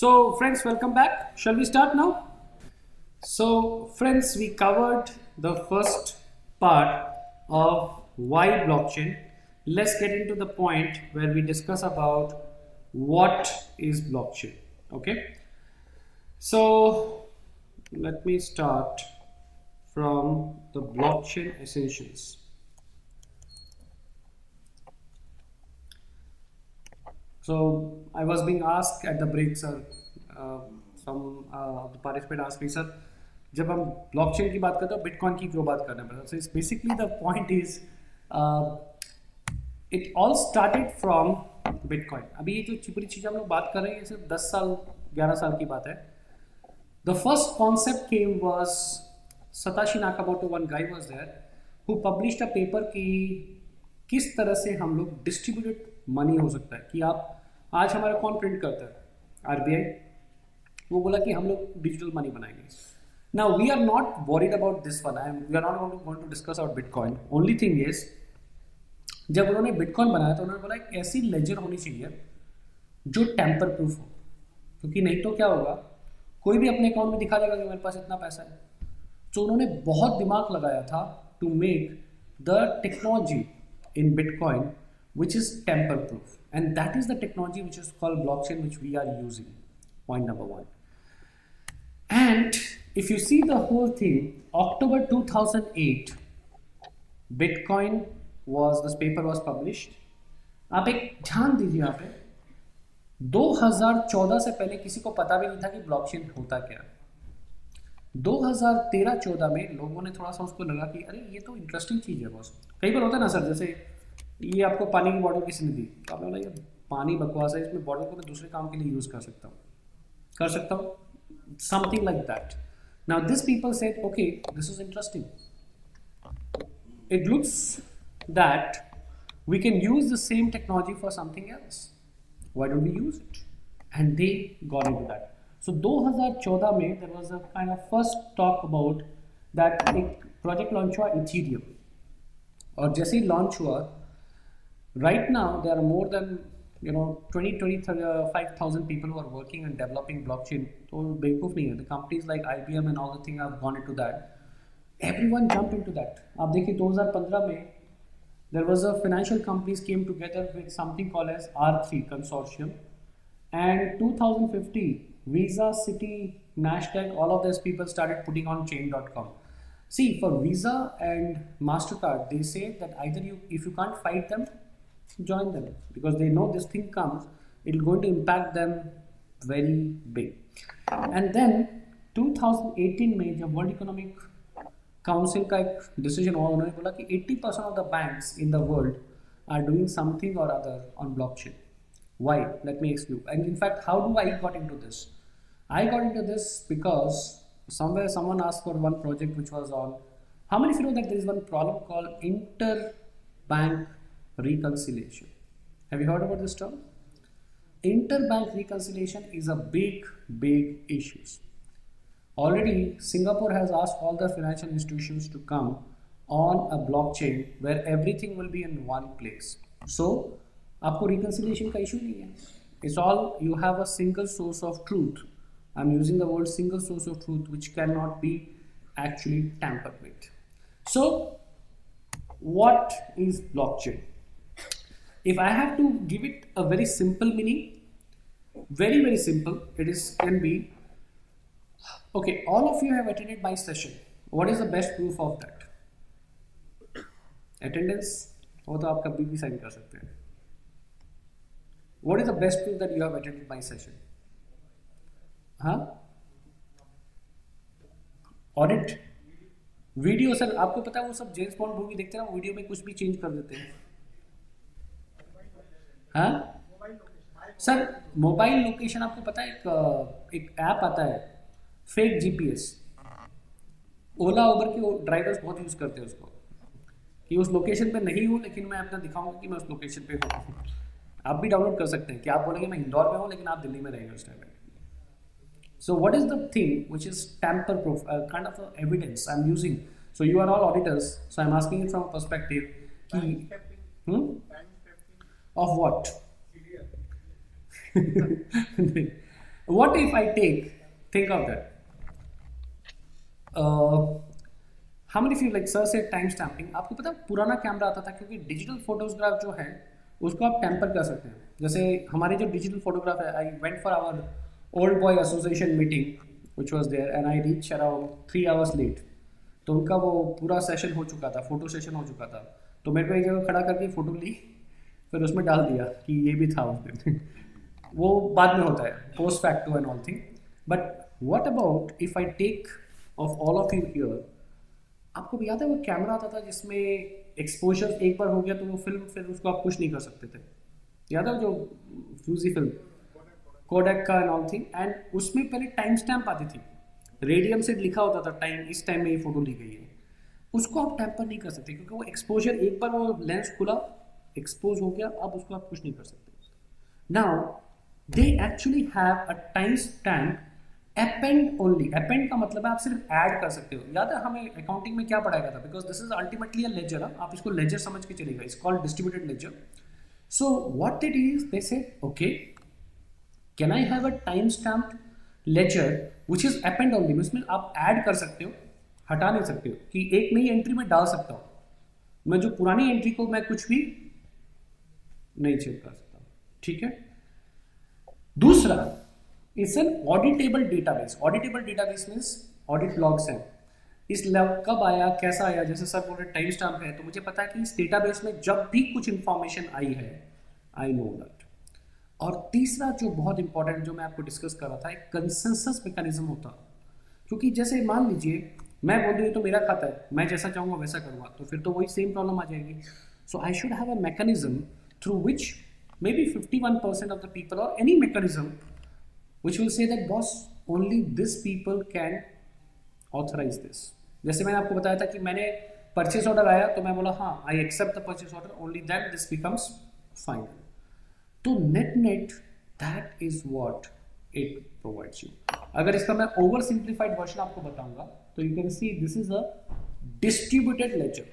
So friends, welcome back. Shall we start now? So friends, we covered the first part of why blockchain. Let's get into the point where we discuss about what is blockchain. Okay. So let me start from the blockchain essentials. So I was being asked at the break, sir. Some the participant asked me, sir, जब हम blockchain की बात करते हैं bitcoin की क्यों बात करना पड़ता है? So it's basically the point is it all started from bitcoin. अभी ये जो पूरी चीज़ हम लोग बात कर रहे हैं सिर्फ 10 साल 11 साल की बात है. The first concept came was Satoshi Nakamoto, one guy was there who published a paper कि किस तरह से हम लोग डिस्ट्रीब्यूटेड मनी हो सकता है कि आप आज हमारा कौन प्रिंट करता है आरबीआई. वो बोला कि हम लोग डिजिटल मनी बनाएंगे. Now we are not worried about this one. We are not going to discuss about Bitcoin. Only thing is जब उन्होंने बिटकॉइन बनाया तो उन्होंने बोला एक ऐसी लेजर होनी चाहिए जो टेम्पर प्रूफ हो, क्योंकि नहीं तो क्या होगा, कोई भी अपने अकाउंट में दिखा देगा कि मेरे पास इतना पैसा है. तो उन्होंने बहुत दिमाग लगाया था to make the technology in Bitcoin which is tamper proof, and that is the technology which is called blockchain, which we are using. Point number one. And if you see the whole thing, October 2008 Bitcoin was, this paper was published. आप एक ध्यान दीजिए यहाँ पे 2014 से पहले किसी को पता भी नहीं था कि ब्लॉकचेन होता क्या. 2013-14 में लोगों ने थोड़ा सा उसको लगा कि अरे ये तो इंटरेस्टिंग चीज़ है बॉस. कई बार होता है ना सर, जैसे ये आपको पानी की बॉटल किसी ने दी तो आपने बोला ये पानी बकवास है, इसमें बॉटल को मैं दूसरे काम के लिए यूज़ कर सकता हूँ something like that. Now this people said okay this is interesting, it looks that we can use the same technology for something else, why don't we use it, and they got into that. So 2014 में there was a kind of first talk about that एक project launch हुआ Ethereum, और जैसे ही launch हुआ right now there are more than 25,000 people who are working and developing blockchain. तो बेवकूफ़ नहीं है. The companies like IBM and all the thing have gone into that. Everyone jumped into that. आप देखिए 2015 में there was a financial companies came together with something called as R3 consortium, and 2015 Visa, Citi, Nasdaq, all of these people started putting on chain.com. See, for Visa and MasterCard, they say that either if you can't fight them, join them, because they know this thing comes, it's going to impact them very big. And then 2018 में जब world economic council का एक decision हुआ, उन्होंने बोला कि 80% of the banks in the world are doing something or other on blockchain. Why? Let me explain. And in fact, how do I got into this? I got into this because somewhere someone asked for one project which was on, how many of you know that there is one problem called interbank reconciliation? Have you heard about this term? Interbank reconciliation is a big issue. Already Singapore has asked all the financial institutions to come on a blockchain where everything will be in one place. So आपको reconciliation का issue नहीं है. It's all you have a single source of truth. I am using the word single source of truth which can not be actually tampered with. So what is blockchain? If I have to give it a very simple meaning, very simple, it is can be, okay, all of you have attended my session. What is the best proof of that? Attendance. वो तो आप कभी भी sign कर सकते हैं. What is the best proof that you have attended my session? हाँ, audit video. Sir आपको पता है वो सब जेम्स बॉन्ड मूवी देखते हैं ना, वीडियो में कुछ भी चेंज कर देते हैं. हाँ सर, मोबाइल लोकेशन आपको पता है एक ऐप आता है फेक जीपीएस. ओला उबर के ड्राइवर्स बहुत यूज करते हैं उसको, कि उस लोकेशन पे नहीं हूँ लेकिन मैं अपना दिखाऊंगा कि मैं उस लोकेशन पे हूँ. आप भी डाउनलोड कर सकते हैं कि आप बोलेंगे मैं इंदौर में हूँ लेकिन आप दिल्ली में रहेंगे उस टाइम में. So what is the thing which is tamper proof, kind of evidence I'm using? So you are all auditors, so I'm asking it from a perspective of what? What if I take, think of that. How many of you like sir से time stamping, आपको पता है पुराना camera आता था, क्योंकि digital photograph जो है उसको आप टेम्पर कर सकते हैं। जैसे हमारे जो डिजिटल फोटोग्राफ है, I went for our old boy association meeting which was there and I reach around 3 hours late. तो उनका वो पूरा सेशन हो चुका था, फोटो सेशन हो चुका था, तो मेरे को एक जगह खड़ा करके फ़ोटो ली, फिर उसमें डाल दिया कि ये भी था उस दिन। वो बाद में होता है, post facto and all thing. But what about if I take off all of you here, आपको भी याद है वो कैमरा आता था जिसमें एक्सपोजर एक बार हो गया तो वो फिल्म फिर उसको आप कुछ नहीं कर सकते थे, याद है जो फ्यूजी फिल्म कोडेक का एंड ऑल थिंग, एंड उसमें पहले टाइम स्टैम्प आती थी, रेडियम से लिखा होता था टाइम, इस टाइम में ये फोटो ली गई है। उसको आप टैम्पर नहीं कर सकते क्योंकि वो एक्सपोजर एक बार वो लेंस खुला एक्सपोज हो गया, अब उसको आप कुछ नहीं कर सकते। Now they actually have a time stamp append only. Append का मतलब है आप सिर्फ ऐड कर सकते हो। याद है हमें अकाउंटिंग में क्या पढ़ाया गया था, because this is ultimately a ledger, आप इसको लेजर समझ के चलेगा, it's called distributed ledger. So what it is, they say okay can I have a time stamp ledger which is append only, उसमें आप ऐड कर सकते हो, हटा नहीं सकते हो कि एक नई एंट्री में डाल सकता हूं मैं, जो पुरानी एंट्री को मैं कुछ भी नहीं चेक कर सकता, ठीक है। दूसरा it's an auditable database. Auditable database means audit logs हैं, इस लॉग कब आया कैसा आया, जैसे सर बोल रहे टाइम स्टैम्प है तो मुझे पता है कि इस डेटाबेस में जब भी कुछ इंफॉर्मेशन आई है आई नो दैट। और तीसरा जो बहुत इंपॉर्टेंट जो मैं आपको डिस्कस कर रहा था, एक कंसेंसस मैकेनिज्म होता, क्योंकि जैसे मान लीजिए मैं बोल दूँ तो मेरा खाता है, मैं जैसा चाहूँगा वैसा करूँगा, तो फिर तो वही सेम प्रॉब्लम आ जाएगी। So I should have a mechanism through which may be 51% of the people और any mechanism which will say that boss only this people can authorize this। जैसे मैंने आपको बताया था कि मैंने परचेस ऑर्डर आया तो मैं बोला हाँ I accept the purchase order, only then this becomes final. तो net net that is what it provides you. अगर इसका मैं ओवर सिंप्लीफाइड वर्जन आपको बताऊंगा तो you can see this is a distributed ledger.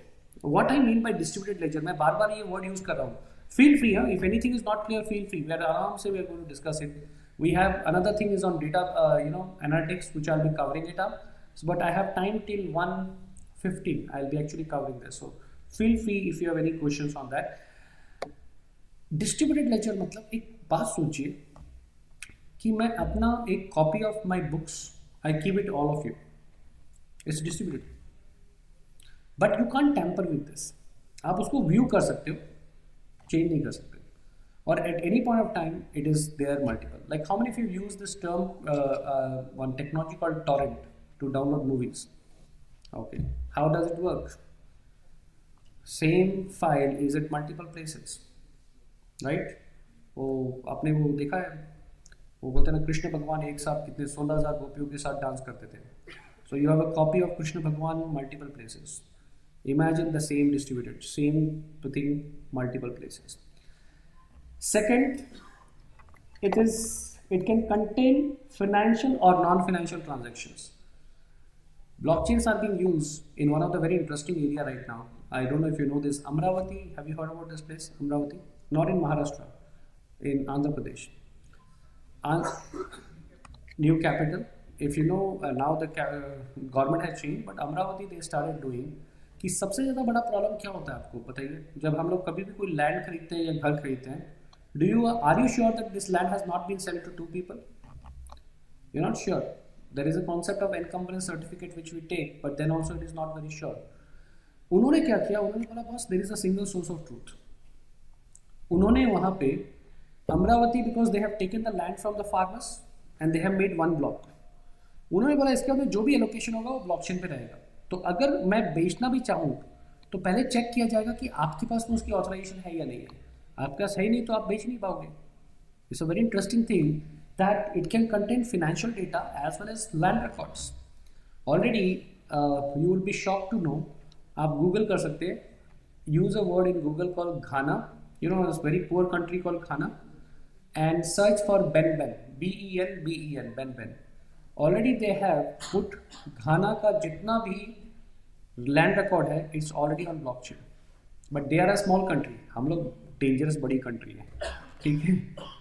What I mean by distributed ledger, मैं बार बार ये वर्ड यूज कर रहा हूँ, feel free, if anything is not clear feel free, we are आराम से we are going to discuss it. We have another thing is on data, analytics, which I'll be covering it up. So, but I have time till 1:15. I'll be actually covering this. So, feel free if you have any questions on that. Distributed ledger मतलब एक बात सोचिए कि मैं अपना एक copy of my books, I give it all of you. It's distributed. But you can't tamper with this. आप उसको view कर सकते हो, change नहीं कर सकते. Or at any point of time it is there multiple. Like how many of you use this term, one technology called torrent to download movies? Okay, how does it work? Same file is at multiple places, right? वो आपने वो देखा है, वो बोलते हैं ना कृष्ण भगवान एक साथ कितने 16,000 गोपियों के साथ डांस करते थे। So you have a copy of Krishna Bhagwan multiple places. Imagine the same distributed, same thing multiple places. Second, it can contain financial or non-financial transactions. Blockchains are being used in one of the very interesting area right now. I don't know if you know this. Amravati, have you heard about this place? Amravati, not in Maharashtra, in Andhra Pradesh. New capital. If you know, now the government has changed, but Amravati they started doing. कि सबसे ज़्यादा बड़ा problem क्या होता है आपको बताइए, जब हम लोग कभी भी कोई लैंड खरीदते हैं या घर खरीदते हैं, are you sure that this land has not been sold to two people? You're not sure. There is a concept of encumbrance certificate which we take, but then also it is not very sure. उन्होंने क्या किया, उन्होंने बोला बस there is a single source of truth. उन्होंने वहाँ पे Amravati, because they have taken the land from the farmers and they have made one block. उन्होंने बोला इसके अंदर जो भी एलोकेशन होगा वो ब्लॉकचेन पे रहेगा। तो अगर मैं बेचना भी चाहूँ तो पहले चेक किया जाएगा कि आपके पास में उसकी ऑथराइजेशन है या नहीं है। आपका सही नहीं तो आप बेच नहीं पाओगे। It's a very interesting thing that it can contain financial data as well as land records. Already you will be shock to know, आप गूगल कर सकते हैं, use a word in Google call Ghana, you know it's very poor country call Ghana, and search for Ben, BEN, Ben. Already they have put Ghana का जितना भी land record है it's already on blockchain, but they are a small country, हम लोग dangerous बड़ी country है, ठीक है।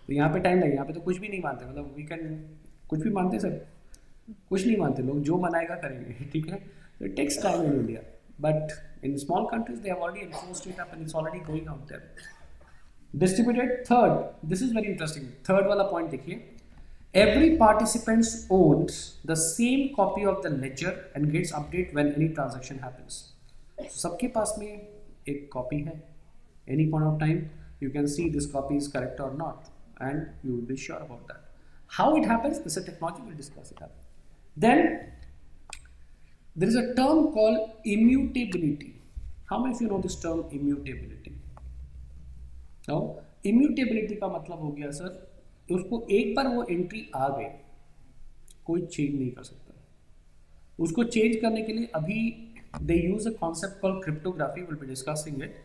तो यहाँ पे टाइम लगेगा, यहाँ पे तो कुछ भी नहीं मानते, मतलब वी कैन कुछ भी मानते सर? कुछ नहीं मानते लोग, जो मनाएगा करेंगे, ठीक है? It takes time in India, but in small countries they have already enforced it up and it's already going out there. Distributed. Third, this is very interesting. Third वाला point देखिए. Every participant owns the same copy of the ledger and gets update when any transaction happens. सबके पास में एक copy है. Any point of time, you can see this copy is correct or not, and you will be sure about that. How it happens? This is a technology. We'll discuss it. Then there is a term called immutability. How many of you know this term immutability? Now, immutability का मतलब हो गया sir, उसको एक बार वो entry आ गई, कोई change नहीं कर सकता. उसको चेंज करने के लिए अभी they use a concept called cryptography. Will be discussing it.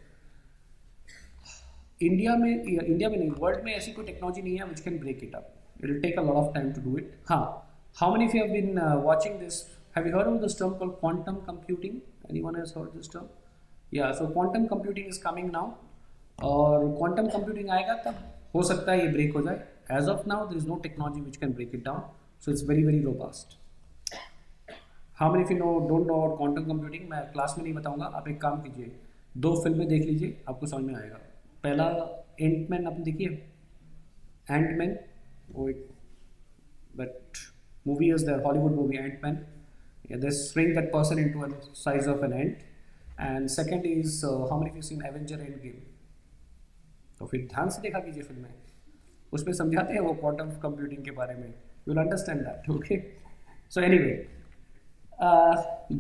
India में नहीं, वर्ल्ड में ऐसी कोई टेक्नोलॉजी नहीं है which can break it up. It will take a lot of time to do it. हाँ, how many of you have been watching this? Have you heard of this term called quantum computing? Anyone has heard this term? Yeah, so quantum computing is coming now. और quantum computing आएगा तब हो सकता है ये break हो जाए. As of now there is no technology which can break it down, so it's very very robust. How many of you don't know about quantum computing? मैं क्लास में नहीं बताऊंगा, आप एक काम कीजिए, 2 फिल्में देख लीजिए, आपको समझ में आएगा. पहला एंटमैन, आपने देखिए एंटमैन, वो एक but movie is there, Hollywood movie Antman. They shrink that person into a size of an ant. And second is how many of you seen Avenger Endgame? तो फिर ध्यान से देखा कीजिए फिल्में, उसमें समझाते हैं वो क्वांटम कंप्यूटिंग के बारे में. You will understand that. Okay, so anyway,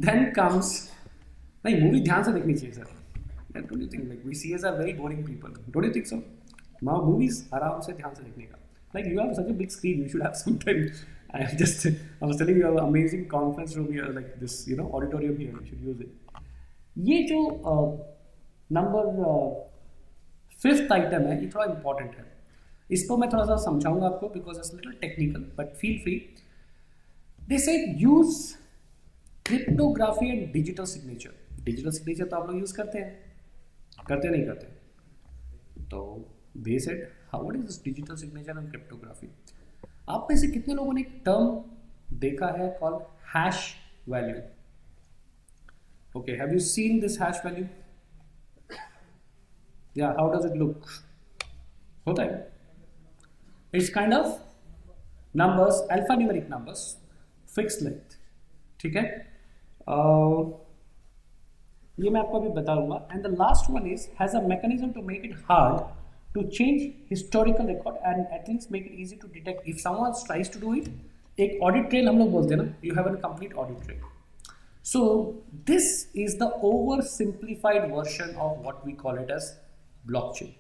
then comes, नहीं मूवी ध्यान से देखनी चाहिए sir. Don't you think like we CS are very boring people? Don't you think so? Movies आराम से ध्यान से देखने का. Like you have such a big screen, you should have some time. I was telling you, an amazing conference room here, like this, you know, auditorium here. You should use it. ये जो number 5th item है, ये थोड़ा important है. इसको मैं थोड़ा सा समझाऊंगा आपको because it's little technical, but feel free. They said use cryptography and digital signature. Digital signature तो आप लोग यूज करते हैं, नहीं करते? तो they said how what is this digital signature and cryptography. आप में से कितने लोगों ने एक टर्म देखा है called hash value? Okay, have you seen this hash value? या, हाउ डज इट लुक? होता है, it's kind of numbers, alpha numeric numbers, fixed length. ठीक है, ये मैं आपको अभी बताऊंगा. And the last one is has a mechanism to make it hard to change historical record and at least make it easy to detect if someone tries to do it. एक audit trail हम लोग बोलते हैं ना, you have a complete audit trail. So this is the oversimplified version of what we call it as blockchain.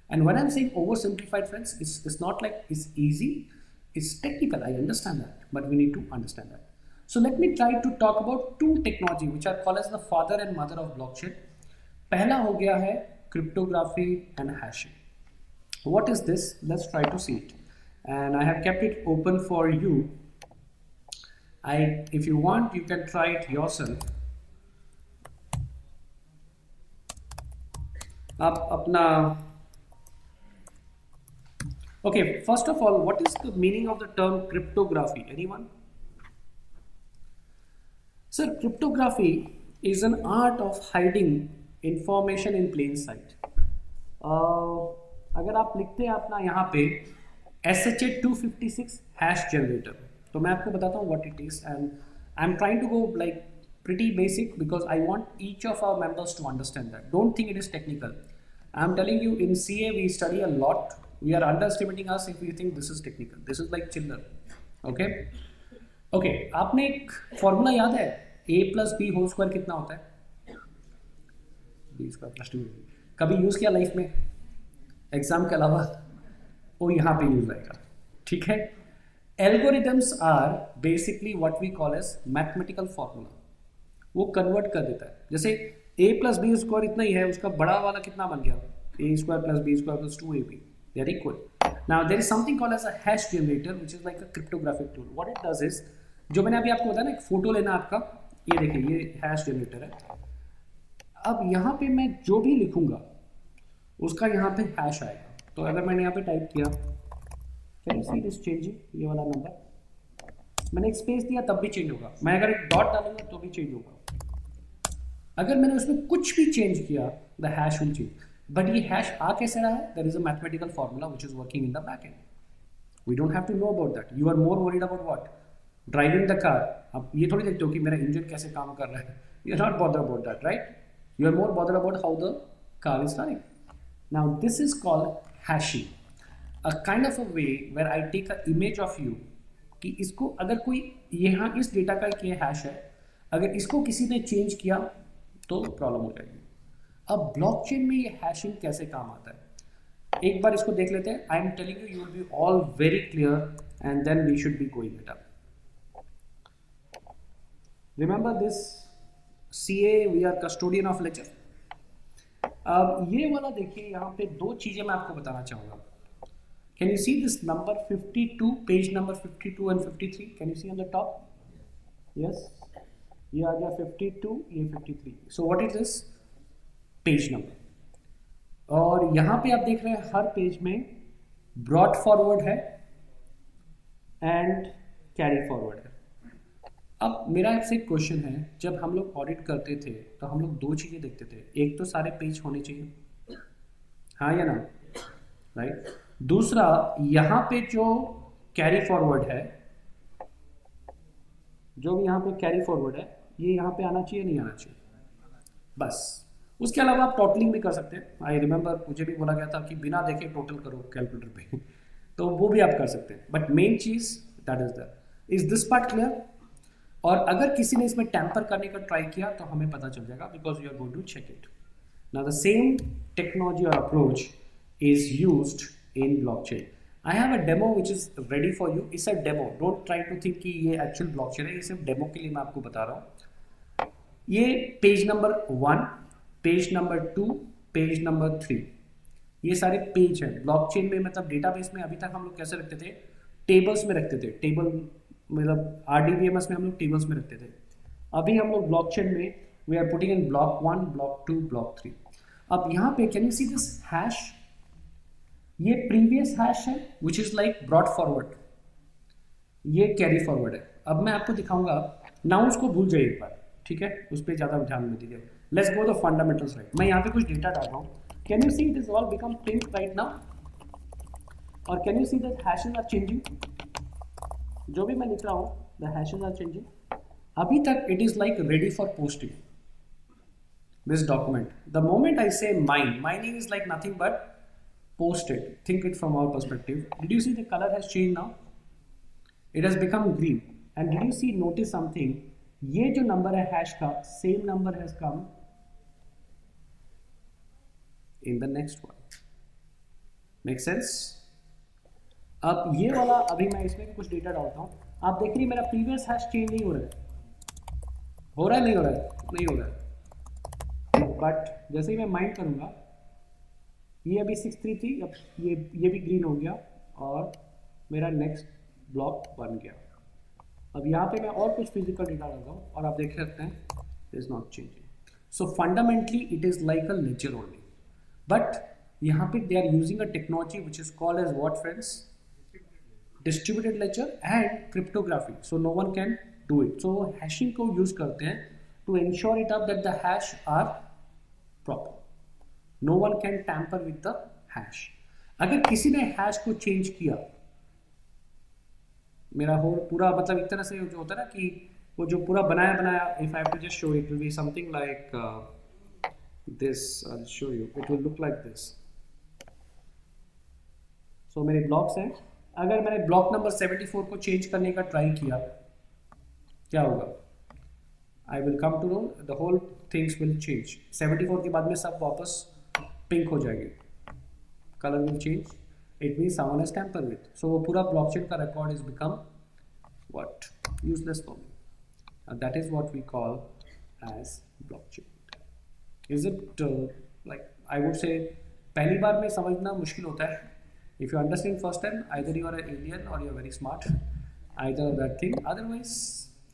And when I'm saying oversimplified, friends, it's not like it's easy, it's technical. I understand that, but we need to understand that. So let me try to talk about 2 technology which are called as the father and mother of blockchain. पहला हो गया है cryptography and hashing. What is this? Let's try to see it. And I have kept it open for you. If you want, you can try it yourself. आप अपना, okay, first of all, what is the meaning of the term cryptography? Anyone? Sir, cryptography is an art of hiding information in plain sight. अगर आप लिखते हैं अपना यहाँ पे SHA-256 hash generator, तो मैं आपको बताता हूँ what it is. And I am trying to go like pretty basic because I want each of our members to understand that. Don't think it is technical. I am telling you, in CA we study a lot. We are underestimating us if you think this is technical. This is like चिल्लर. Okay okay, आपने एक formula याद है, A+B² कितना होता है? B²+2. कभी use किया लाइफ में एग्जाम के अलावा? वो यहाँ पे यूज आएगा. ठीक है, algorithms are basically what we call as mathematical formula. वो कन्वर्ट कर देता है. जैसे A+B² इतना ही है, उसका बड़ा वाला कितना बन गया? A² + B² + 2AB. They are equal. Now there is something called as a hash generator which is like a cryptographic tool. What it does is, जो मैंने अभी आपको बताया ना, एक फोटो लेना आपका, ये देखिए, ये हैश जनरेटर है. अब यहाँ पे मैं जो भी लिखूंगा उसका यहाँ पे हैश आएगा. तो अगर मैंने यहाँ पे टाइप किया, can you see this changing, ये वाला नंबर, मैंने एक स्पेस दिया तब भी चेंज होगा, मैं अगर एक डॉट डालूंगा तो भी चेंज होगा। अगर मैंने उसमें कुछ भी चेंज किया the hash will change. But ये हैश आ कैसे रहा है? There is a mathematical formula which is working in the back end. We don't have to know about that. You are more worried about what? Driving the car. अब ये थोड़ी देखते हो कि मेरा इंजन कैसे काम कर रहा है। You are not bother about that, right? You are more bother about how the car is running. Now this is called hashing, a kind of a way where I take a image of you कि इसको अगर कोई यहाँ इस data का एक ये hash है, अगर इसको किसी ने चेंज किया तो प्रॉब्लम हो जाएगी। अब ब्लॉकचेन में ये हैशिंग कैसे काम आता है एक बार इसको देख लेते हैं। I am telling you, you will be all very clear and then we should be going it up. Remember this CA, we are custodian of lecture. अब ये वाला देखिए, यहाँ पे दो चीजें मैं आपको बताना चाहूंगा। Can you see this number 52, page number 52 and 53? Can you see on the top? Yes, ये आ गया 52, ये 53। So what is this? Page number. और यहां पे आप देख रहे हैं हर पेज में ब्रॉड फॉरवर्ड है एंड कैरी फॉरवर्ड है। अब मेरा आपसे एक क्वेश्चन है, जब हम लोग ऑडिट करते थे तो हम लोग दो चीजें देखते थे, एक तो सारे पेज होने चाहिए, हाँ या ना, राइट? दूसरा यहां पे जो कैरी फॉरवर्ड है, जो भी यहां पे कैरी फॉरवर्ड है, ये यहां पे आना चाहिए, नहीं आना चाहिए, बस। उसके अलावा आप टोटलिंग भी कर सकते हैं। आई रिमेंबर मुझे भी बोला गया था कि बिना देखे टोटल करो कैलकुलेटर पे तो वो भी आप कर सकते हैं, बट मेन चीज that is that. Is this part clear? और अगर किसी ने इसमें टैंपर करने का ट्राई किया तो हमें पता चल जाएगा, because you are going to check it. Now the same technology और approach is used in blockchain. I have a demo which is ready for you. It's a demo. Don't try to think कि ये actual blockchain है, ये सिर्फ demo के लिए मैं आपको बता रहा हूँ। ये page number 1, page number 2, page number 3, ये सारे पेज हैं ब्लॉकचेन में। मतलब डेटाबेस में अभी तक हम लोग कैसे रखते थे? टेबल्स में रखते थे। टेबल मतलब RDBMS में हम लोग टेबल्स में रखते थे। अभी हम लोग ब्लॉकचेन में we are putting in block 1, block 2, block 3। अब यहाँ पे can you see this hash? ये प्रीवियस हैश है which is like brought forward, ये कैरी फॉरवर्ड है। अब मैं आपको दिखाऊंगा, नाउन्स को भूल जाइए एक बार, ठीक है? उस पर ज्यादा ध्यान में दीजिए। Let's go the fundamentals, right? मैं यहाँ पे कुछ डेटा डाल रहा हूँ। Can you see it is all become pink right now? और can you see that hashes are changing? जो भी मैं लिख रहा हूँ द हैशेस आर चेंजिंग। अभी तक it is like ready for posting this document. The moment I say mining is like nothing but post it. Think it from our perspective. Did you see the color has changed now? It has become green. And did you see, notice something? ये जो number है hash का, same number has come in the next one. Make sense? अब ये वाला, अभी मैं इसमें भी कुछ डेटा डालता हूँ। आप देख रही मेरा प्रीवियस हैश चेंज नहीं हो रहा है। हो रहा है नहीं हो रहा है? नहीं हो रहा है। बट जैसे ही मैं माइंड करूंगा, ये अभी 6 3 थी, अब ये भी ग्रीन हो गया और मेरा नेक्स्ट ब्लॉक बन गया। अब यहाँ पे मैं और कुछ फिजिकल डेटा डालता हूँ और आप देख सकते हैं it is not changing. So fundamentally it is like a ledger only, but यहाँ पे they are using a technology which is called as what friends? Distributed ledger and cryptography. So no one can do it. So hashing को use करते हैं to ensure it up that the hash are proper. No one can tamper with the hash. अगर किसी ने hash को change किया, मेरा whole पूरा मतलब एक तरह से जो होता है ना कि वो जो पूरा बनाया, if I have to just show it will be something like this. I'll show you. It will look like this. So मेरे ब्लॉक्स हैं। अगर मैंने ब्लॉक नंबर 74 को चेंज करने का ट्राई किया, क्या होगा? I will come to know the whole things will change. 74 के बाद में सब वापस पिंक हो जाएगी, colour will change, it mean someone has tamper with. So वो पूरा ब्लॉकचेन का record is become what? Useless for me. That is what we call as blockchain. Is it like, I would say पहली बार में समझना मुश्किल होता है। If you understand first time, either you are an alien और you are very smart, either that thing. Otherwise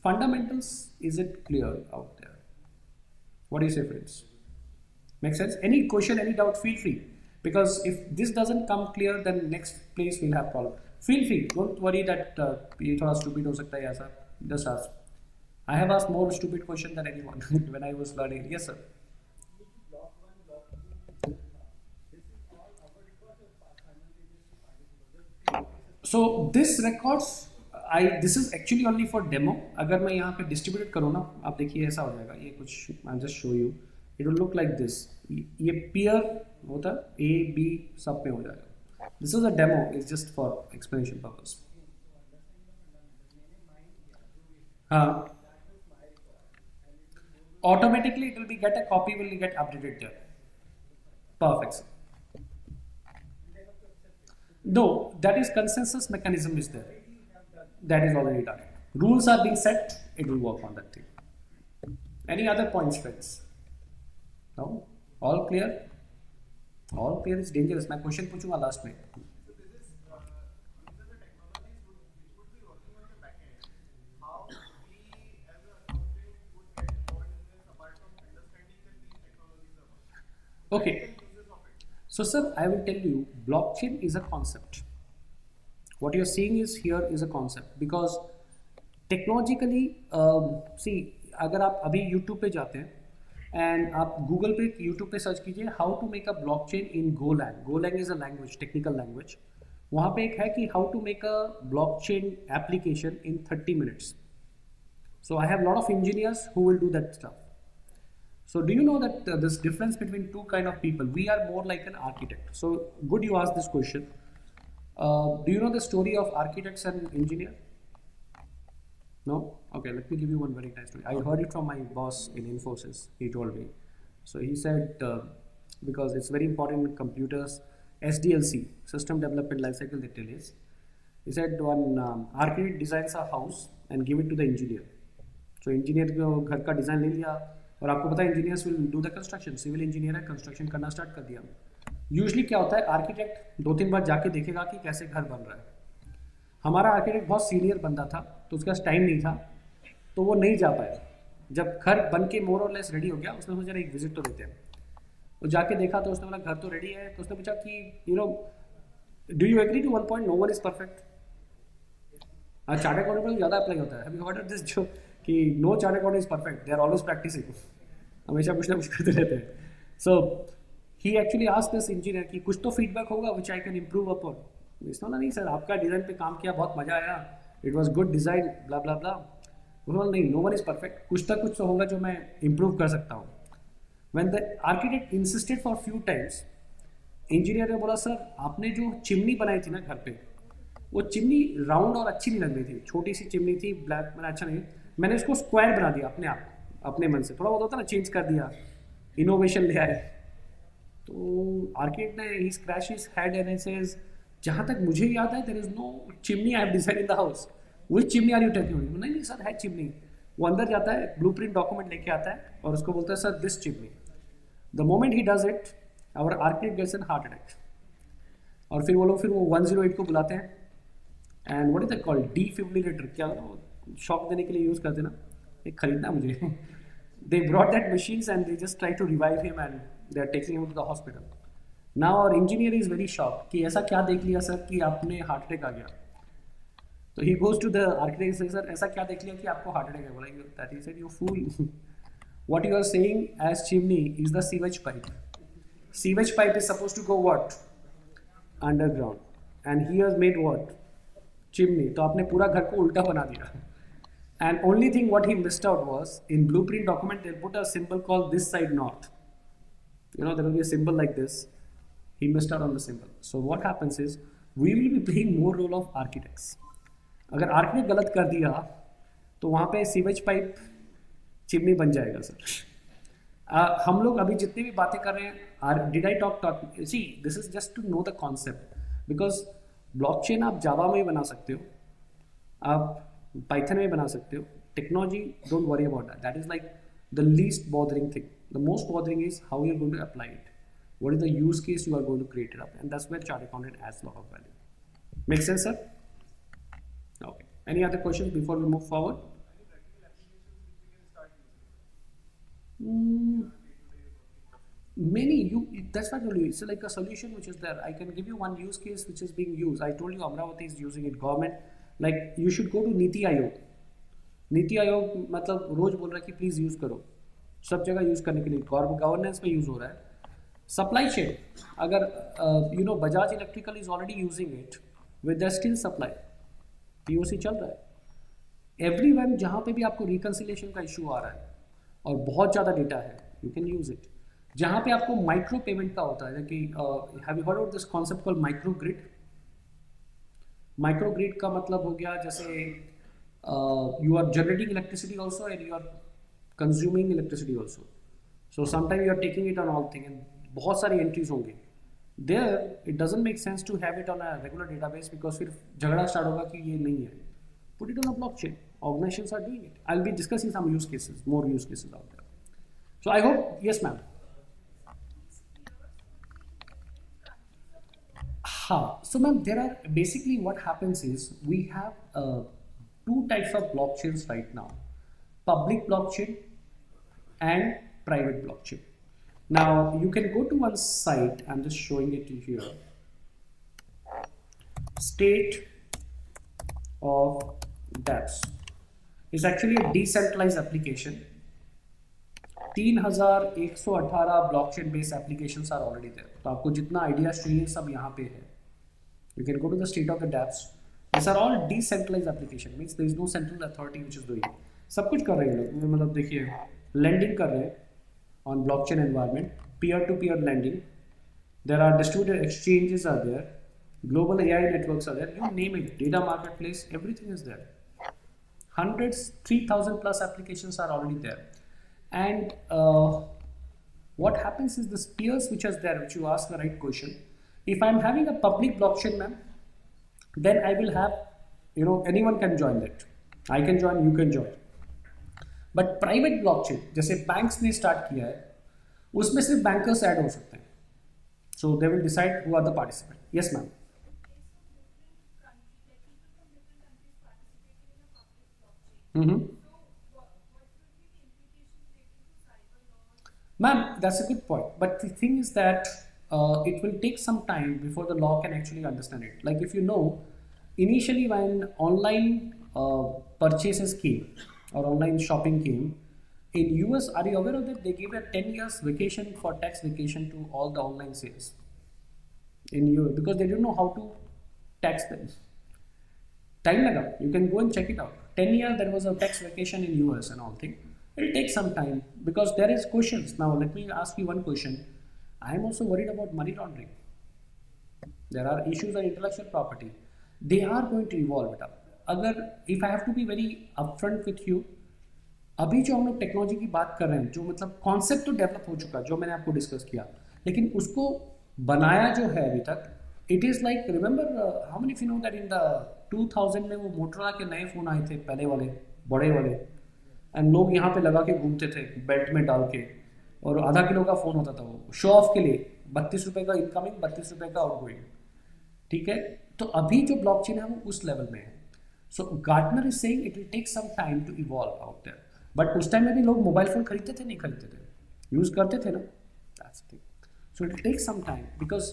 fundamentals, is it clear out there? What do you से friends? Make sense? Any question, any doubt, feel free. Because if this doesn't come clear, then next place we'll have problem. feel free, don't worry that ये थोड़ा stupid हो सकता है ऐसा, just ask. I have asked more stupid question than anyone when I was learning. Yes, sir. So this records, this is actually only for demo. अगर मैं यहाँ पे distribute करूँ ना, आप देखिए ऐसा हो जाएगा, ये कुछ I'll just show you. It will look like this. ये peer होता है, A, B सब पे हो जाएगा. This is a demo. It's just for explanation purpose. हाँ. Automatically it will be get a copy will get updated there. Perfect, sir. No, that is consensus mechanism is there. That is already done. Rules are being set, it will work on that thing. Any other points, friends? No? All clear? All clear is dangerous. मैं question पूछूंगा last में. Okay. So, sir, I will tell you, blockchain is a concept. What you're seeing is here is a concept because technologically, see, अगर आप अभी YouTube पे जाते हैं and आप Google पे YouTube पे सर्च कीजिए how to make a blockchain in Golang. Golang is a language, technical language. वहाँ पे एक है कि how to make a blockchain application in 30 minutes. So I have a lot of engineers who will do that stuff. So do you know that this difference between two kind of people? We are more like an architect. So good you asked this question. Do you know the story of architects and engineer? No? Okay, let me give you one very nice story. I heard it from my boss in Infosys. He told me. So he said, because it's very important in computers, SDLC, System Development Lifecycle Detail is. He said one architect designs a house and give it to the engineer. So engineer को घर का design ले लिया और आपको पता है engineers will do the construction. Civil engineer है, construction करना start कर दिया. Usually क्या होता है, आर्किटेक्ट 2-3 बार जाके देखेगा कि कैसे घर बन रहा है. हमारा आर्किटेक्ट बहुत सीनियर बंदा था तो उसका टाइम नहीं था तो वो नहीं जा पाया. जब घर बन के मोर और लेस रेडी हो गया उसने सोचा एक विजिट तो देते हैं. वो जाके देखा तो उसने बोला घर तो रेडी है. तो उसने पूछा कि you know do you agree to one point no one is perfect. Chartered accountant पर ज़्यादा अप्लाई होता है. Have you heard of this जो कि no chartered accountant is perfect, they are always practising, हमेशा कुछ ना कुछ करते रहते हैं. So he actually asked this engineer कि कुछ तो फीडबैक होगा which I can improve upon. इसने नहीं सर आपका डिज़ाइन पे काम किया बहुत मजा आया, इट वॉज गुड डिज़ाइन ब्ला ब्ला ब्ला. बोला नहीं, नो वन इज परफेक्ट, कुछ तो होगा जो मैं इम्प्रूव कर सकता हूँ. When the architect insisted for few times, engineer ने बोला सर आपने जो चिमनी बनाई थी ना घर पे, वो चिमनी राउंड और अच्छी नहीं लग रही थी, छोटी सी चिमनी थी, ब्लैक मैंने अच्छा नहीं, मैंने इसको स्क्वायर बना दिया अपने आप, अपने मन से थोड़ा बहुत होता ना, चेंज कर दिया, इनोवेशन ले आए. तो आर्किटेक्ट ने he scratch his head and says जहाँ तक मुझे याद है there is no chimney I have design in the house. Which chimney are you talking about. नहीं सर है चिमनी. वो अंदर जाता है, ब्लूप्रिंट डॉक्यूमेंट लेके आता है और उसको बोलता है sir this chimney. The moment he does it our architect gets an heart attack. और फिर वो लोग फिर वो 108 को बुलाते हैं and what is that called, defibrillator, क्या शॉक देने के लिए यूज़ करते ना, एक खरीदना मुझे. They brought that machines and they just try to revive him and they are taking him to the hospital. Now और इंजीनियर इज वेरी शॉक कि ऐसा क्या देख लिया सर कि आपने हार्ट अटैक आ गया. तो he goes to the architect से सर ऐसा क्या देख लिया कि आपको हार्ट अटैक है. बोला that he said you fool, what you are saying as chimney is the sewage pipe. Sewage pipe is suppose to go what underground and he has made what chimney. तो आपने पूरा घर को उल्टा बना दिया. And only thing what he missed out was in blueprint document they'll put a symbol called this side north. You know there will be a symbol like this. He missed out on the symbol. So what happens is we will be playing more role of architects. अगर architect गलत कर दिया तो वहाँ पे sewage pipe chimney बन जाएगा sir. हम लोग अभी जितनी भी बातें कर रहे हैं, did I talk see this is just to know the concept. Because blockchain आप जावा में ही बना सकते हो, आप पाइथन में बना सकते हो. Technology don't worry about that, that is like the least bothering thing. The most bothering is how you are going to apply it, what is the use case you are going to create it up, and that's where chartered accountant adds a lot of value. Make sense, sir? Okay. Any other questions before we move forward? many that's what I told you, it's like a solution which is there. I can give you one use case which is being used. I told you Amravati is using it, government, like you should go to Niti Aayog. NITI Aayog मतलब रोज बोल रहा है कि please use करो, सब जगह use करने के लिए गवर्नेंस में यूज हो रहा है. सप्लाई चेन, अगर you know Bajaj electrical is already using it with the still supply, POC चल रहा है. एवरीवन जहाँ पे भी आपको रिकंसिलेशन का इशू आ रहा है और बहुत ज़्यादा डेटा है, यू कैन यूज इट. जहाँ पे आपको माइक्रो पेमेंट का होता है कि have you heard of this concept called micro grid. Micro grid का मतलब हो गया जैसे you are generating electricity also and you are consuming electricity also. So sometimes you are taking it on all thing and बहुत सारी entries होंगे. There it doesn't make sense to have it on a regular database because फिर झगड़ा start होगा कि ये नहीं है. Put it on a blockchain. Organizations are doing it. I'll be discussing some use cases, more use cases out there. So I hope, yes ma'am. So ma'am, there are basically what happens is we have two types of blockchains right now: public blockchain and private blockchain. Now you can go to one site, I'm just showing it to you here, state of dApps is actually a decentralized application. 3118 blockchain based applications are already there. तो आपको जितना ideas चाहिए सब यहाँ पे है. You can go to the state of the dApps. These are all decentralized application, means there is no central authority which is doing it. सब कुछ कर रहे हैं लोग, मतलब देखिए lending कर रहे हैं on blockchain environment, peer-to-peer lending. There are distributed exchanges are there, global AI networks are there, you name it, data marketplace, everything is there. Hundreds, 3,000 plus applications are already there. And what happens is the peers which is there, which you ask the right question. If I'm having a public blockchain, ma'am, then I will have, you know, anyone can join that. I can join, you can join. But private blockchain, जैसे banks ने start किया है, उसमें सिर्फ bankers add हो सकते हैं. So they will decide who are the participants. Yes, ma'am. Ma'am, that's a good point. But the thing is that it will take some time before the law can actually understand it. Like if you know, initially when online purchases came or online shopping came, in US, are you aware of that? They gave a 10 years vacation for tax vacation to all the online sales in US because they didn't know how to tax them. Time laga, you can go and check it out. 10 years there was a tax vacation in US and all thing. It will take some time because there is questions. Now let me ask you one question. I am also worried about money laundering. There are issues on intellectual property. They are going to evolve it up. अगर if I have to be very upfront with you, अभी जो हम लोग technology की बात कर रहे हैं, जो मतलब कॉन्सेप्ट तो डेवलप हो चुका, जो मैंने आपको डिस्कस किया, लेकिन उसको बनाया जो है अभी तक, it is like remember how many you know that in the 2000 में वो मोटरोला के नए फ़ोन आए थे, पहले वाले बड़े वाले, एंड लोग यहाँ पे लगा के घूमते थे बेल्ट में डाल के, और आधा किलो का फ़ोन होता था वो शो ऑफ के लिए, 32 रुपये का इनकमिंग, 32 रुपये का आउटगोइंग. ठीक है, तो अभी जो ब्लॉकचेन है वो उस लेवल में है. So Gartner is saying it will take some time to evolve out there. But उस टाइम में भी लोग मोबाइल फ़ोन खरीदते थे, नहीं खरीदते थे, यूज़ करते थे ना. That's thing. So it will take some time because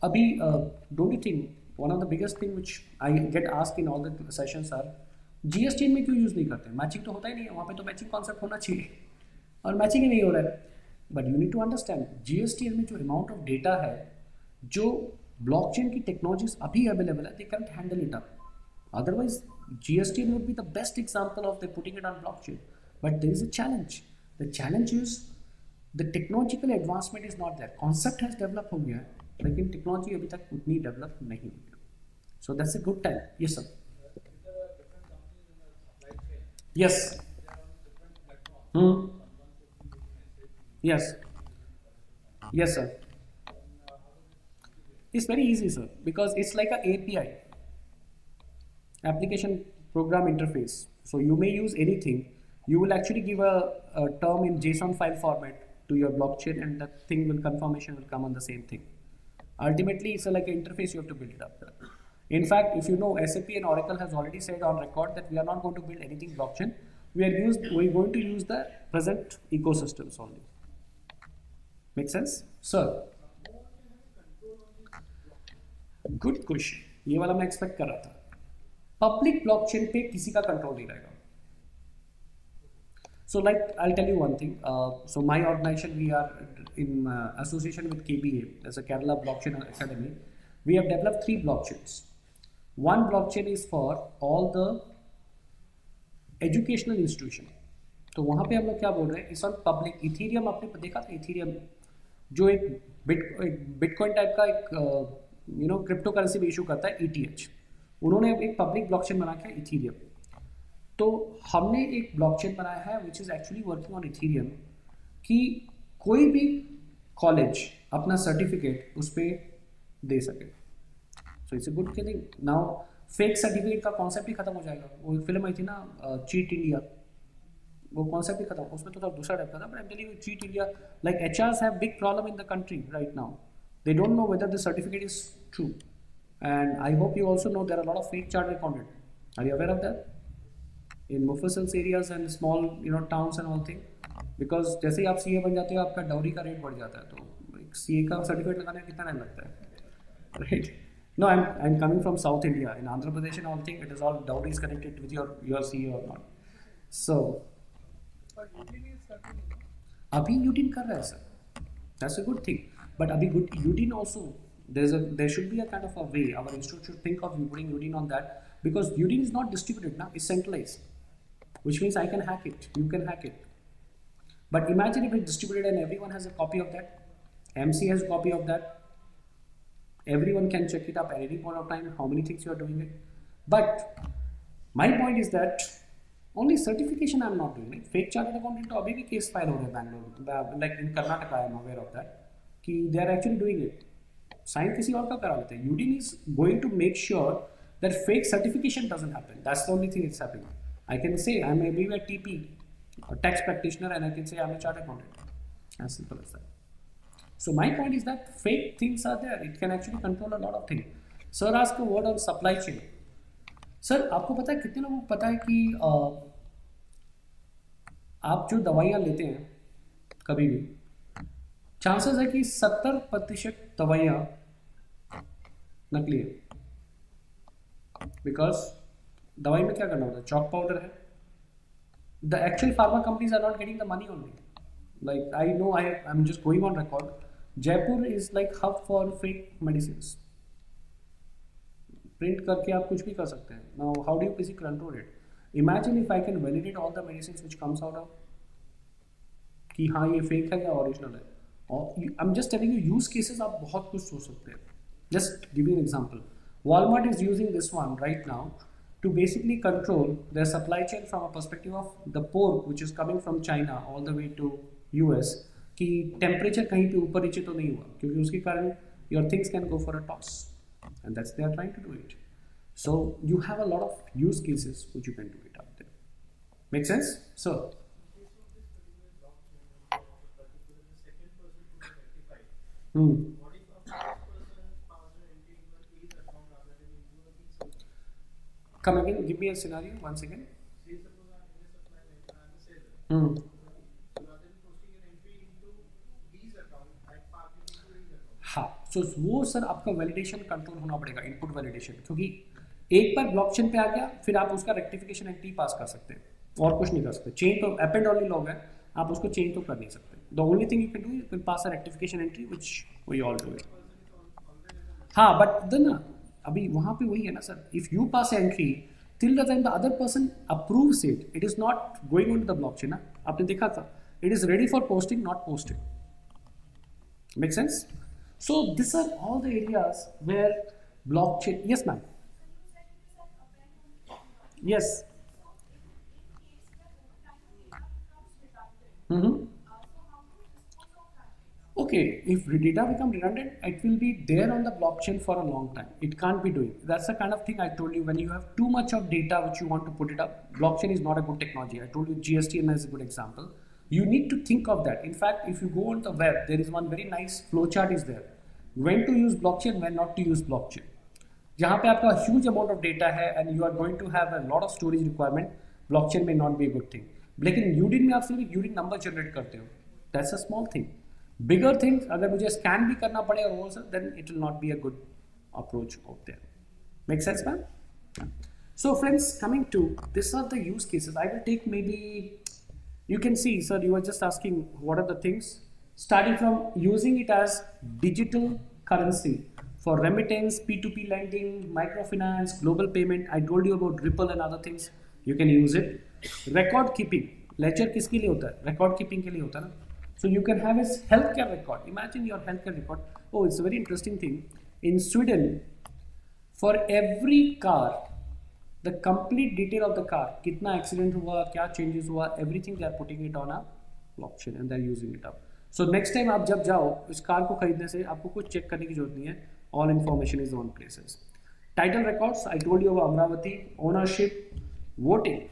अभी don't you think one of the biggest thing which I get ask in all the sessions are GST में क्यों यूज़ नहीं करते? मैचिंग तो होता ही नहीं है वहाँ पे, तो मैचिंग कॉन्सेप्ट होना चाहिए और मैचिंग ही नहीं हो रहा है. But you need to understand GST में जो अमाउंट ऑफ डेटा है, जो ब्लॉकचेन की टेक्नोलॉजीज अभी अवेलेबल है, they can't handle it up. Otherwise GST would be the best example of they putting it on blockchain. But there is a challenge. The challenge is the technological advancement is not there. Concept has develop हो गया है, लेकिन technology अभी तक उतनी develop नहीं हुई है. So that's a good time. Yes sir. Yes. Yes. Yes, sir. It's very easy, sir, because it's like a API, application program interface. So you may use anything. You will actually give a term in JSON file format to your blockchain, and that thing will confirmation will come on the same thing. Ultimately, it's like an interface. You have to build it up. In fact, if you know, SAP and Oracle has already said on record that we are not going to build anything blockchain. We're going to use the present ecosystems only. Make sense sir? Good question, ये वाला मैं expect कर रहा था. Public blockchain पे किसी का control नहीं रहेगा. So like I'll tell you one thing. So my organization, we are in association with KBA, as a Kerala Blockchain Academy. We have developed 3 blockchains. One blockchain is for all the educational institution. तो वहाँ पे हम लोग क्या बोल रहे हैं, इस ऑन पब्लिक. इथीरियम आपने देखा था? इथीरियम जो एक बिटकॉइन टाइप का एक क्रिप्टो करेंसी भी इशू करता है, ETH. उन्होंने एक पब्लिक ब्लॉकचेन बना के इथीरियम. तो हमने एक ब्लॉकचेन बनाया है which is actually working on Ethereum, कि कोई भी कॉलेज अपना सर्टिफिकेट उस पर दे सके. So it's a good thing. Now fake certificate का कॉन्सेप्ट ही खत्म हो जाएगा. वो फिल्म आई थी ना, चीट इंडिया, वो कॉन्सेप्ट ही खत्म. उसमें तो दूसरा टाइप का था, but I am telling you, cheat India, like HRs have big problem in the country right now. They don't know whether the certificate is true, and I hope you also know there are a lot of fake chartered accountant. Are you aware of that? In Mufassil's areas and small towns and all thing, because जैसे ही आप CA बन जाते हो आपका dowry का rate बढ़ जाता है. तो CA का सर्टिफिकेट लगाने में कितना टाइम लगता है, right? No, I'm coming from South India. In Andhra Pradesh and all thing, it is all dowries connected with your CA or not. So अभी UTIN कर रहा है sir. That's a good thing. But abhi good UTIN also, there should be a kind of a way our institute should think of putting UTIN on that, because UTIN is not distributed now, it's centralized, which means I can hack it, you can hack it. But imagine if it's distributed and everyone has a copy of that, MC has a copy of that, everyone can check it up at any point of time how many things you are doing it. But my point is that only certification I'm not doing it. Fake chartered accountant to abhi bhi case file ho raha hai Bangalore, like in Karnataka I am aware of that, कि they are actually doing it. Sign किसी और का करा लेते हैं. UTIN is going to make sure that fake certification doesn't happen. That's the only thing that's happening. I can say I may be a TP, a tax practitioner, and I can say I'm a chartered accountant. As simple as that. So my point is that fake things are there. It can actually control a lot of things. Sir asked a word on supply chain. Sir, आपको पता है, कितने लोगों को पता है कि आप जो दवाइयाँ लेते हैं कभी भी, चांसेस है कि 70% दवाइयाँ नकली है. बिकॉज दवाई में क्या करना होता है, चॉक पाउडर है. The actual pharma companies are not getting the money only. Like I know, I am just going on record, Jaipur is like hub for fake medicine. Print करके आप कुछ भी कर सकते हैं. Now how do you basically control it? Imagine if I can validate all the medicine which comes out of, कि हाँ ये फेक है या ओरिजिनल है. I'm just telling you use cases आप बहुत कुछ सोच सकते हैं. Just give you an example. Walmart is using this one right now to basically control their supply chain from a perspective of the pork which is coming from China all the way to US, कि temperature कहीं पे ऊपर नीचे तो नहीं हुआ, क्योंकि उसके कारण your things can go for a toss, and that's they are trying to do it. So you have a lot of use cases which you can do it out there. Make sense? So What if a first person passes an entry into his account rather than into a B's account? Come again, give me a scenario once again. Say suppose I'm in a supply line, I'm a seller. So rather than posting an entry into B's account, I park it into his account. हाँ, so वो sir आपका validation control होना पड़ेगा, input validation, क्योंकि एक बार blockchain पे आ गया फिर आप उसका रेक्टिफिकेशन एंट्री पास कर सकते हैं और कुछ नहीं कर सकते. चेंज तो अप एंड ओनली लॉग है, आप उसको चेंज तो कर नहीं सकते. The only thing you can do is you can pass a rectification entry, which we all do it. हाँ, but then अभी वहाँ पे वही है ना sir. If you pass entry till the time the other person approves it, it is not going onto the blockchain. ना आपने देखा था, it is ready for posting, not posted. Make sense? So these are all the areas where blockchain. Yes, ma'am. Yes. Okay, if data become redundant, it will be there on the blockchain for a long time. It can't be doing. That's the kind of thing I told you. When you have too much of data which you want to put it up, blockchain is not a good technology. I told you GSTM is a good example. You need to think of that. In fact, if you go on the web, there is one very nice flowchart is there. When to use blockchain, when not to use blockchain. जहाँ पे आपका huge amount of data है and you are going to have a lot of storage requirement, blockchain may not be a good thing. लेकिन UTIN में आप सिर्फ UTIN number generate करते हो. That's a small thing. Bigger things अगर मुझे scan भी करना पड़े और वो सब, then it will not be a good approach out there. Make sense, man? So friends, coming to these are the use cases. I will take maybe, you can see, sir, you were just asking what are the things, starting from using it as digital currency for remittance, P2P lending, microfinance, global payment. I told you about Ripple and other things. You can use it. Record keeping. Ledger किसके लिए होता है? Record keeping के लिए होता है ना. So you can have a healthcare record. Imagine your healthcare record. Oh, it's a very interesting thing. In Sweden, for every car, the complete detail of the car, कितना accident हुआ, क्या changes हुआ, everything they are putting it on a blockchain and they are using it up. So next time आप जब जाओ इस car को खरीदने से आपको कुछ चेक करने की जरूरत नहीं है. All information is on places. Title records, I told you about Amravati. Ownership, voting.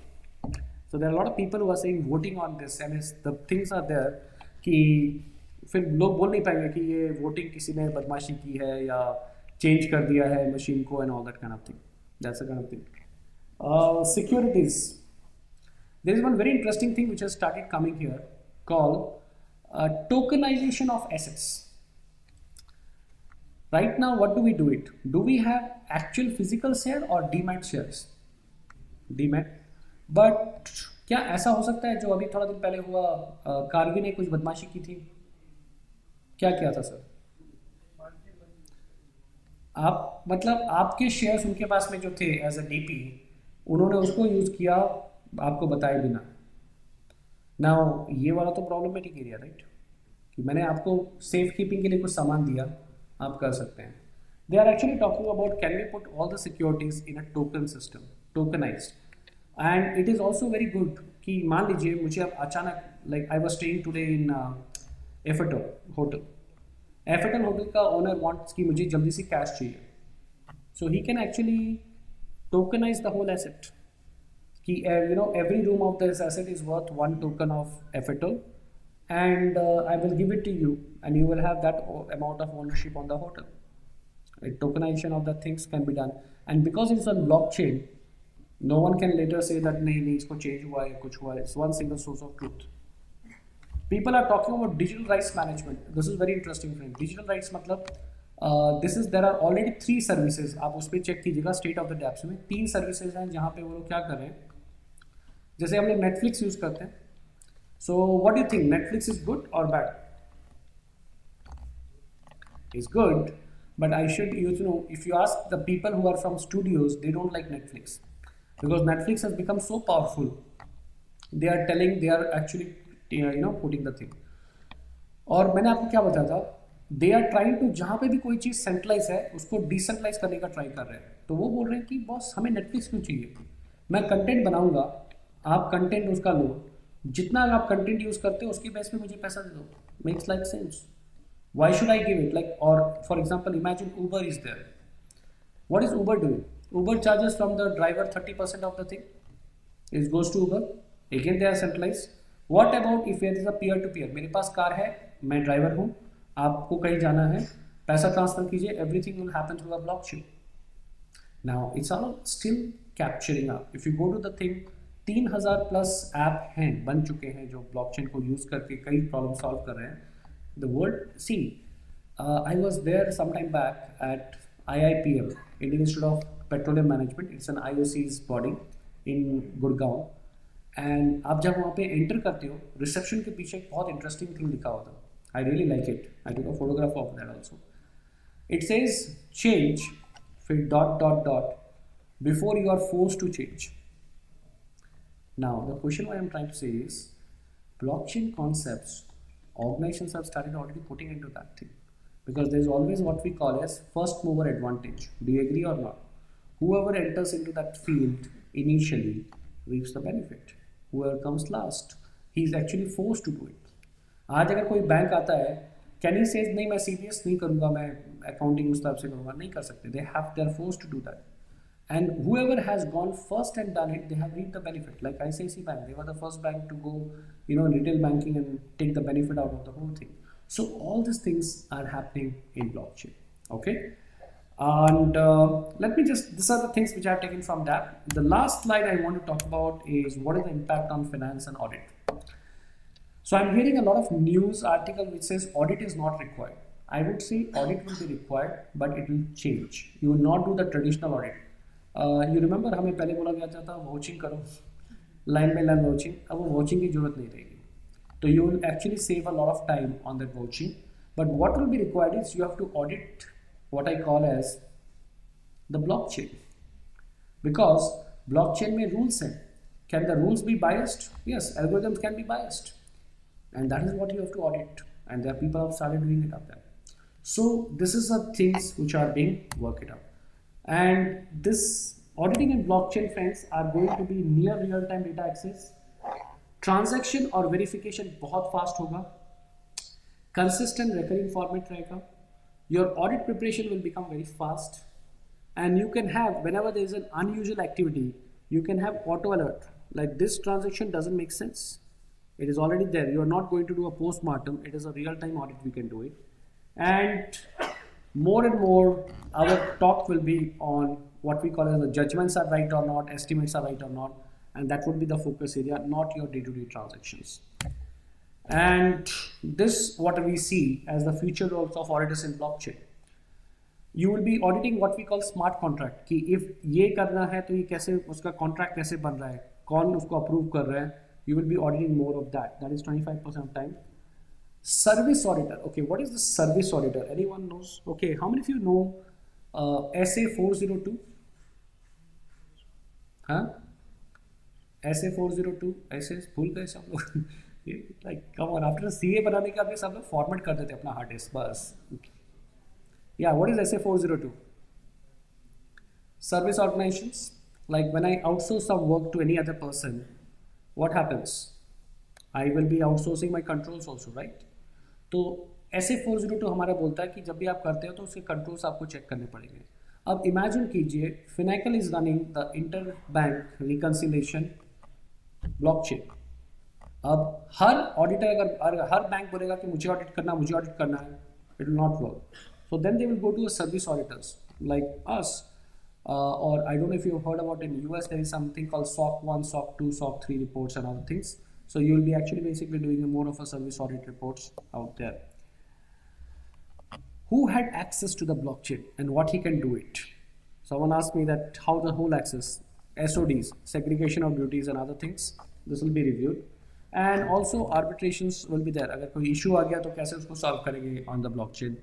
So there are a lot of people who are saying voting on this, and the things are there कि फिर लोग बोल नहीं पाएंगे कि ये voting किसी ने बदमाशी की है या चेंज कर दिया है मशीन को and all that kind of thing. That's the kind of thing. Securities. There is one very interesting thing which has started coming here called tokenization of assets. Right now, what do we do it? Do we have actual physical share or demat shares? Demat. But क्या ऐसा हो सकता है जो अभी थोड़ा दिन पहले हुआ, कार्वी ने कुछ बदमाशी की थी? क्या किया था सर? आप मतलब आपके शेयर्स उनके पास में जो थे एज अ डीपी, उन्होंने उसको यूज किया आपको बताए बिना. नाउ ये वाला तो प्रॉब्लमेटिक एरिया, राइट? कि मैंने आपको सेफ कीपिंग के लिए कुछ सामान दिया, आप कर सकते हैं. They are actually talking about can we put all the securities in a token system, tokenized. And it is also very good कि मान लीजिए मुझे अब अचानक, like I was staying today in एफेटल होटल. एफेटल होटल का ओनर वांट्स कि मुझे जल्दी से कैश चाहिए. So he can actually tokenize the whole asset कि you know every room of this asset is worth 1 token of एफेटल and I will give it to you and you will have that amount of ownership on the hotel. A tokenization of the things can be done, and because it's on blockchain, no one can later say that nahi isko change hua hai kuch hua hai. It's one single source of truth. People are talking about digital rights management. This is very interesting friend. Digital rights matlab this is, there are already 3 services. आप उस पर check कीजिएगा state of the dapps में 3 services हैं जहाँ पे वो लोग क्या कर रहे हैं. जैसे हम लोग नेटफ्लिक्स यूज करते हैं. So what do you think? Netflix is good or bad? It's good, but I should, you know, if you ask the people who are from studios, they don't like Netflix because Netflix has become so powerful. They are telling, they are actually, you know, putting the thing. और मैंने आपको क्या बताया था? They are trying to, जहाँ पे भी कोई चीज़ सेंट्रलाइज है उसको डिसेंट्रलाइज करने का ट्राई कर रहे हैं. तो वो बोल रहे हैं कि बॉस हमें नेटफ्लिक्स क्यों चाहिए? मैं कंटेंट बनाऊंगा, आप कंटेंट उसका लो, जितना आप कंटेंट यूज करते हो उसके बेस पे मुझे पैसा दे दो. Makes like sense. Why should I give it? Like, और for example imagine Uber is there. What is Uber doing? Uber charges from the driver 30% of the thing. It goes to Uber. Again they are centralized. What about if it is a peer to peer? मेरे पास car है, मैं driver हूँ, आपको कहीं जाना है, पैसा ट्रांसफर कीजिए, everything will happen through a blockchain. Now it's all still capturing up. If you go to the thing, 3000 plus app हैं, बन चुके हैं जो ब्लॉकचेन को यूज करके कई प्रॉब्लम सॉल्व कर रहे हैं. The world, see I was there some time back at IIPM, Indian Institute of Petroleum Management. It's an IOC's body in Gurgaon. And आप जब वहाँ पे एंटर करते हो, रिसेप्शन के पीछे एक बहुत इंटरेस्टिंग थिंग लिखा होता है. I really like it. I took a photograph of that also. It says change, फिर dot dot dot, before you are forced to change. Now, the question what I'm trying to say is, blockchain concepts, organizations have started already putting into that thing, because there is always what we call as first mover advantage. Do you agree or not? Whoever enters into that field initially reaps the benefit. Whoever comes last, he is actually forced to do it. आज अगर कोई bank आता है, can he say नहीं मैं CBS नहीं करूँगा, मैं accounting उस तरफ से करूँगा? नहीं कर सकते. They are forced to do that. And whoever has gone first and done it, they have reaped the benefit. Like ICICI Bank, they were the first bank to go, you know, in retail banking and take the benefit out of the whole thing. So all these things are happening in blockchain. Okay, and let me just, these are the things which I have taken from that. The last slide I want to talk about is what is the impact on finance and audit. So I'm hearing a lot of news article which says audit is not required. I would say audit will be required, but it will change. You will not do the traditional audit. You remember हमें पहले बोला गया था watching करो, line by line watching. अब वो watching की जरूरत नहीं रहेगी. So you will actually save a lot of time on that watching. But what will be required is you have to audit what I call as the blockchain. Because blockchain में rules हैं. Can the rules be biased? Yes, algorithms can be biased. And that is what you have to audit. And there are people have started doing it up there. So this is the things which are being worked out. And this auditing and blockchain, friends, are going to be near real-time data access. Transaction और verification बहुत fast होगा, consistent recurring format रहेगा, your audit preparation will become very fast, and you can have whenever there is an unusual activity you can have auto alert like this transaction doesn't make sense, it is already there, you are not going to do a post-mortem, it is a real-time audit, we can do it. And more and more our talk will be on what we call as the judgments are right or not, estimates are right or not, and that would be the focus area, not your day-to-day transactions. And this what we see as the future roles of auditors in blockchain. You will be auditing what we call smart contract, कि if ये करना है तो ये कैसे उसका contract कैसे बन रहा है, कौन उसको approve कर रहा है. You will be auditing more of that. That is 25% of time. Service auditor. Okay, what is the service auditor? Anyone knows? Okay, how many of you know SA 402? हाँ, SA 402 ऐसे भूल गए सब लोग. Like come on, after CA बनाने के बाद सब लोग फॉर्मेट कर देते अपना हार्ड डिस्क बस. Yeah, what is SA 402? Service organizations. Like when I outsource some work to any other person, what happens? I will be outsourcing my controls also, right? तो SA 402 हमारा बोलता है कि जब भी आप करते हो तो उसके कंट्रोल्स आपको चेक करने पड़ेंगे. अब इमेजिन कीजिए Finacle is running the inter bank reconciliation blockchain. अब हर ऑडिटर अगर हर बैंक बोलेगा कि मुझे ऑडिट करना है, it will not work. So then they will go to a service auditors like us, or I don't know if you have heard about in US there is something called SOC 1, SOC 2, SOC 3 reports and other things. So you will be actually basically doing more of a service audit reports out there. Who had access to the blockchain and what he can do it? Someone asked me that how the whole access, SODs, segregation of duties and other things, this will be reviewed. And also arbitrations will be there. अगर कोई issue आ गया तो कैसे उसको solve करेंगे on the blockchain.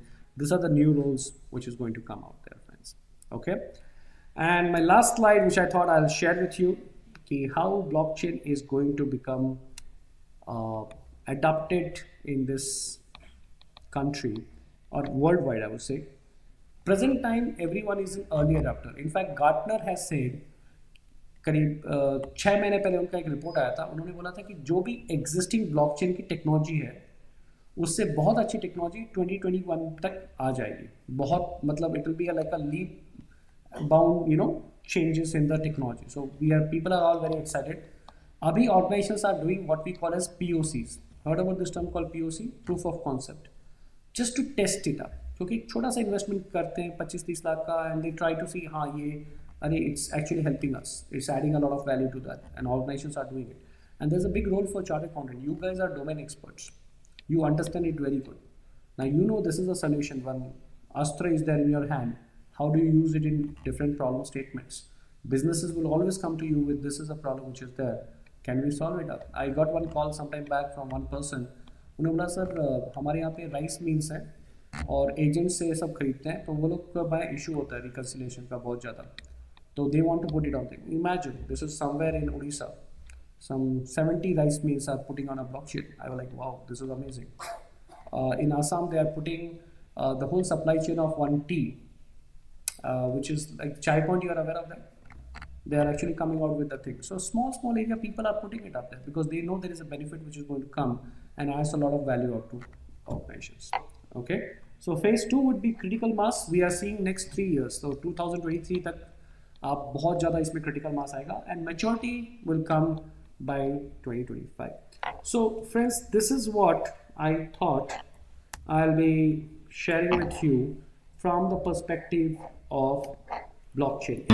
These are the new roles which is going to come out there, friends. Okay, and my last slide which I thought I'll share with you, how blockchain is going to become adopted in this country or worldwide, I would say. Present time everyone is an early adopter. In fact, Gartner has said करीब 6 महीने पहले उनका एक report आया था, उन्होंने बोला था कि जो भी एग्जिस्टिंग ब्लॉकचेन की टेक्नोलॉजी है उससे बहुत अच्छी टेक्नोलॉजी 2021 तक आ जाएगी. बहुत मतलब it will be like a leap bound changes in the technology. So people are all very excited. Abhi organizations are doing what we call as POCs. Heard about this term called POC? Proof of concept. Just to test it up. क्योंकि छोटा सा investment करते हैं 25-30 लाख का and they try to see हाँ ये अरे it's actually helping us. It's adding a lot of value to that and organizations are doing it. And there's a big role for chartered accountant. You guys are domain experts. You understand it very good. Now you know this is a solution. When Astra is there in your hand, how do you use it in different problem statements? Businesses will always come to you with this is a problem which is there. Can we solve it up? I got one call sometime back from one person. उन्होंने बोला sir हमारे यहाँ पे rice mills हैं और agent से सब खरीदते हैं तो वो लोग का बाय इशू होता है रिकन्सिलेशन का बहुत ज़्यादा. तो they want to put it on thing. Imagine this is somewhere in Odisha. Some 70 rice mills are putting on a blockchain. I was like, wow, this is amazing. In Assam, they are putting the whole supply chain of one tea, which is like Chai Point. You are aware of that? They are actually coming out with the thing. So small area people are putting it up there because they know there is a benefit which is going to come and adds a lot of value out to organizations. Okay. So phase 2 would be critical mass. We are seeing next 3 years. So 2023 तक आप बहुत ज़्यादा इसमें critical mass आएगा and maturity will come by 2025. So friends, this is what I thought I'll be sharing with you from the perspective of blockchain.